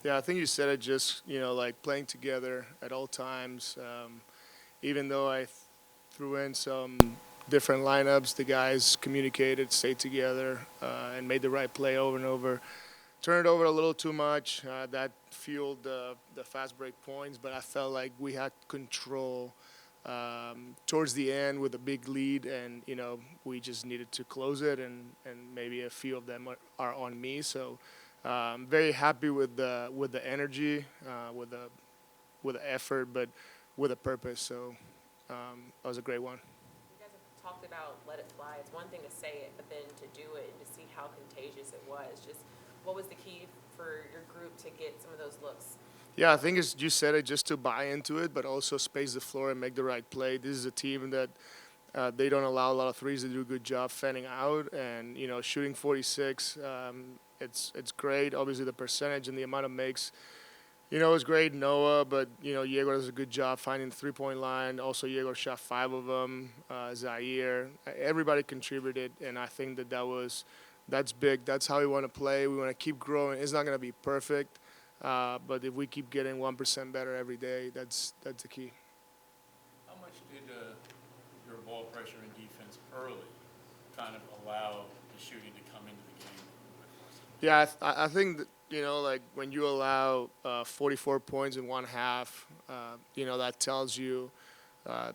Yeah, I think you said it. Just like playing together at all times. Even though threw in some different lineups, the guys communicated, stayed together, and made the right play over and over. Turned it over a little too much. That fueled the fast break points, but I felt like we had control towards the end with a big lead, and we just needed to close it, and maybe a few of them are on me. So very happy with the energy, with the effort, but with a purpose. So that was a great one. You guys have talked about let it fly. It's one thing to say it, but then to do it and to see how contagious it was. Just what was the key for your group to get some of those looks? Yeah, I think it's you said it just to buy into it, but also space the floor and make the right play. This is a team that they don't allow a lot of threes. They do a good job fanning out and shooting 46. It's great. Obviously, the percentage and the amount of makes. It's great, Noah, but Yegor does a good job finding the 3-point line. Also, Yegor shot 5 of them. Zaire, everybody contributed, and I think that's big. That's how we want to play. We want to keep growing. It's not going to be perfect, but if we keep getting 1% better every day, that's the key. How much did your ball pressure and defense early kind of allow the shooting to come into the game? Yeah, I think that, like when you allow 44 points in one half, that tells you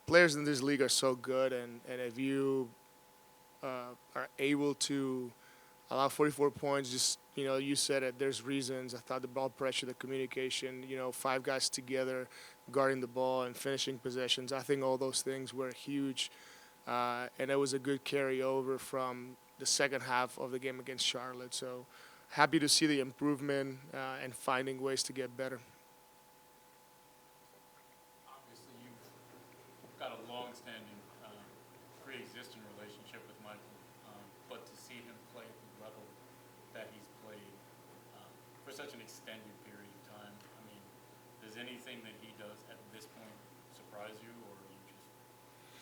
players in this league are so good, and if you are able to allow 44 points, just you said it. There's reasons. I thought the ball pressure, the communication, 5 guys together, guarding the ball and finishing possessions. I think all those things were huge, and it was a good carryover from the second half of the game against Charlotte. So happy to see the improvement and finding ways to get better. Obviously, you've got a long-standing, pre-existing relationship with Michael, but to see him play at the level that he's played for such an extended period of time, I mean, does anything that he does at this point surprise you, or are you just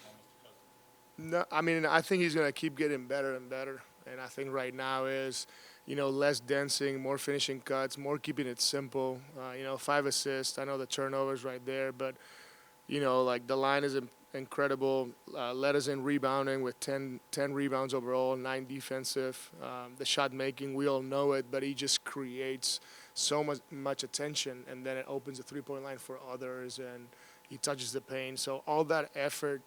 almost accustomed? No, I mean, I think he's going to keep getting better and better. And I think right now is, less dancing, more finishing cuts, more keeping it simple. 5 assists. I know the turnovers right there, but like the line is incredible. Led us in rebounding with 10 rebounds overall, 9 defensive. The shot making, we all know it, but he just creates so much attention, and then it opens the 3-point line for others, and he touches the paint. So all that effort,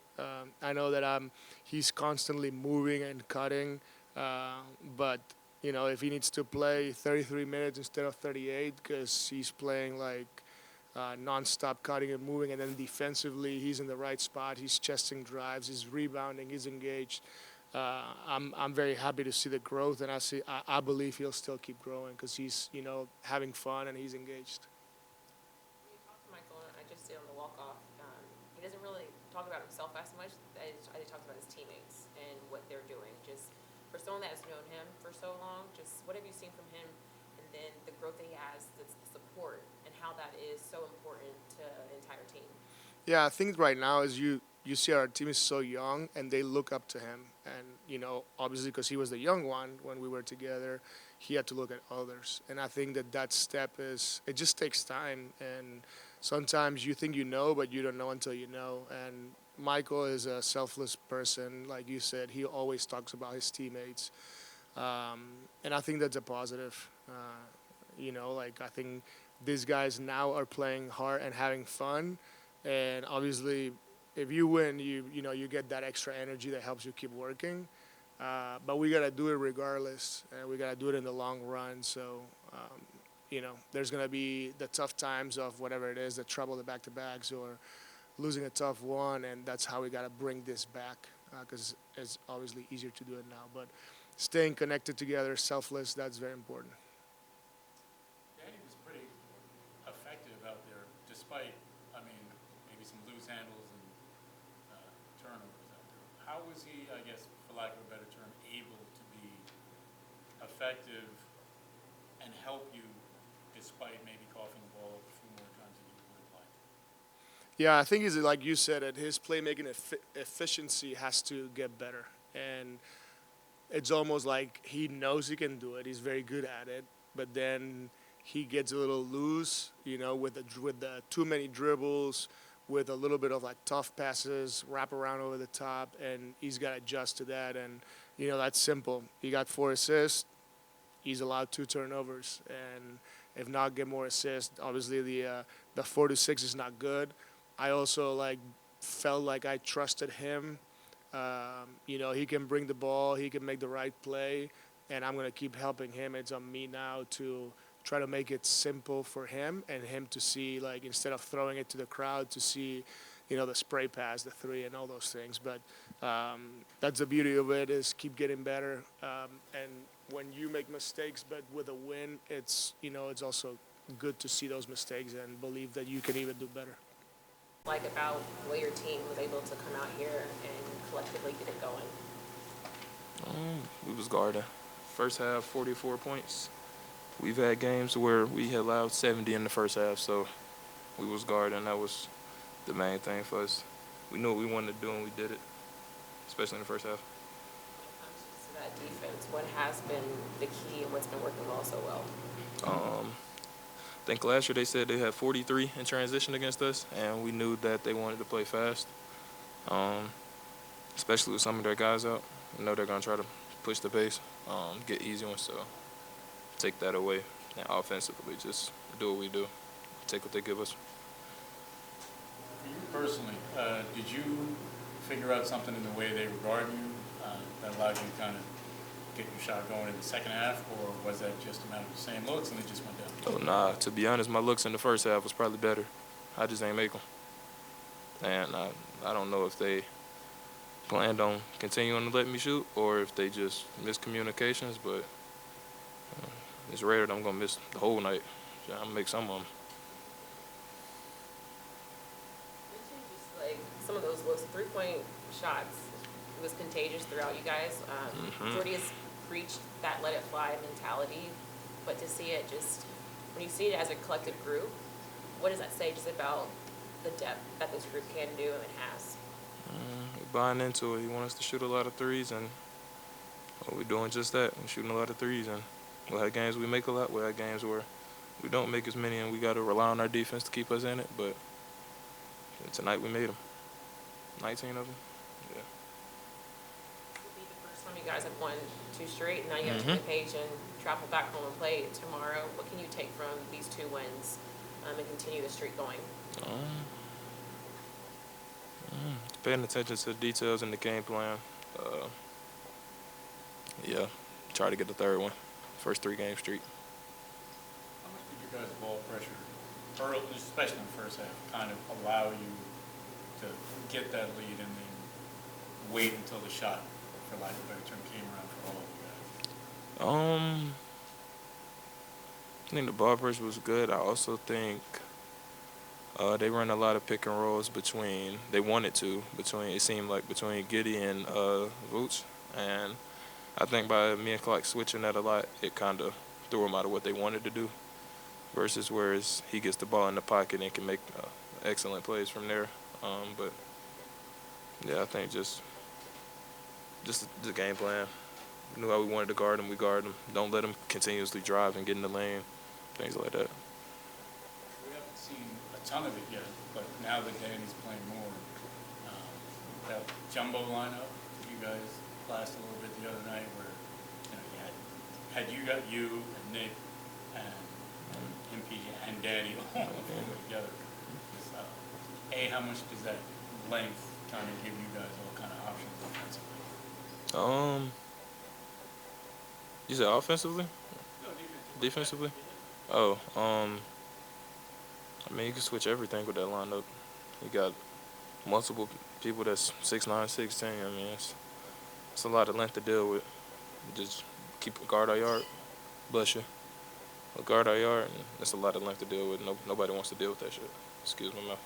I know that he's constantly moving and cutting, but if he needs to play 33 minutes instead of 38 because he's playing like nonstop cutting and moving, and then defensively he's in the right spot. He's chesting drives. He's rebounding. He's engaged. I'm very happy to see the growth, and I believe he'll still keep growing because he's having fun and he's engaged. When you talk to Michael, I just did on the walk off. He doesn't really talk about himself as much. I talks about his teammates and what they're doing. Just for someone that has known him for so long, just what have you seen from him, and then the growth that he has, the support, and how that is so important to the entire team. Yeah, I think right now is you see our team is so young and they look up to him, and obviously because he was the young one when we were together, he had to look at others, and I think that step is it just takes time, and sometimes you think but you don't know until you know. And Michael is a selfless person, like you said. He always talks about his teammates, and I think that's a positive. Like I think these guys now are playing hard and having fun, and obviously, if you win, you get that extra energy that helps you keep working. But we gotta do it regardless, and we gotta do it in the long run. So, there's gonna be the tough times of whatever it is, the trouble, the back-to-backs, or losing a tough one, and that's how we gotta bring this back. Because it's obviously easier to do it now, but staying connected together, selfless, that's very important. Danny was pretty effective out there, despite, I mean, maybe some loose handles and turnovers out there. How was he, I guess, for lack of a better term, able to be effective and help you despite maybe coughing the ball up a few more times than you would have liked? Yeah, I think he's like you said, it his playmaking efficiency has to get better, and it's almost like he knows he can do it. He's very good at it, but then he gets a little loose, with the too many dribbles, with a little bit of like tough passes, wrap around over the top, and he's got to adjust to that. And that's simple. He got 4 assists. He's allowed 2 turnovers, and if not, get more assists. Obviously, the 4 to 6 is not good. I also felt like I trusted him. He can bring the ball, he can make the right play, and I'm gonna keep helping him. It's on me now to try to make it simple for him and him to see, instead of throwing it to the crowd, to see, the spray pass, the 3, and all those things. But that's the beauty of it, is keep getting better. And when you make mistakes, but with a win, it's also good to see those mistakes and believe that you can even do better. About the way your team was able to come out here and collectively get it going? We was guarding. First half, 44 points. We've had games where we had allowed 70 in the first half, so we was guarding. That was the main thing for us. We knew what we wanted to do, and we did it, especially in the first half. When it comes to that defense, what has been the key and what's been working well so well? I think last year they said they had 43 in transition against us, and we knew that they wanted to play fast, especially with some of their guys out. I know they're going to try to push the pace, get easy ones, so take that away. And offensively, just do what we do, take what they give us. For you personally, did you figure out something in the way they regard you that allowed you to kind of get your shot going in the second half, or was that just a matter of the same looks and it just went down? Oh, nah, to be honest, my looks in the first half was probably better. I just ain't make them. And I don't know if they planned on continuing to let me shoot or if they just miscommunications, but it's rare that I'm going to miss the whole night. I'm going to make some of them. Just some of those 3-point shots, it was contagious throughout you guys. Jordi has preached that let it fly mentality, but to see it when you see it as a collective group, what does that say just about the depth that this group can do and has? We're buying into it. He wants us to shoot a lot of threes, and we're doing just that. We're shooting a lot of threes, and we'll have games we make a lot. We'll have games where we don't make as many, and we got to rely on our defense to keep us in it. But tonight we made them. 19 of them. Yeah. This will be the first time you guys have won 2 straight, and now you have to take the page and travel back home and play tomorrow. What can you take from these 2 wins and continue the streak going? Paying attention to the details in the game plan. Try to get the 3rd one. First 3-game streak. How much did you guys' ball pressure, early, especially in the first half, kind of allow you to get that lead and then wait until the shot, for lack of a better term, came around for all of you guys? I think the ball pressure was good. I also think they run a lot of pick and rolls between it seemed like between Giddy and Vooch. And I think by me and Clark switching that a lot, it kind of threw them out of what they wanted to do, versus whereas he gets the ball in the pocket and can make excellent plays from there. But yeah, I think just the game plan. We knew how we wanted to guard him. We guard him. Don't let him continuously drive and get in the lane, things like that. We haven't seen a ton of it yet, but now that Danny's playing more, that jumbo lineup that you guys flashed a little bit the other night, where you got you and Nick and MPJ and Danny all together. How much does that length kind of give you guys all kind of options offensively? You said offensively? No, Defensively? I mean, you can switch everything with that lineup. You got multiple people that's 6'9", 6'10". I mean, it's a lot of length to deal with. Just guard our yard, bless you. Guard our yard, and it's a lot of length to deal with. Nobody wants to deal with that shit. Excuse my mouth.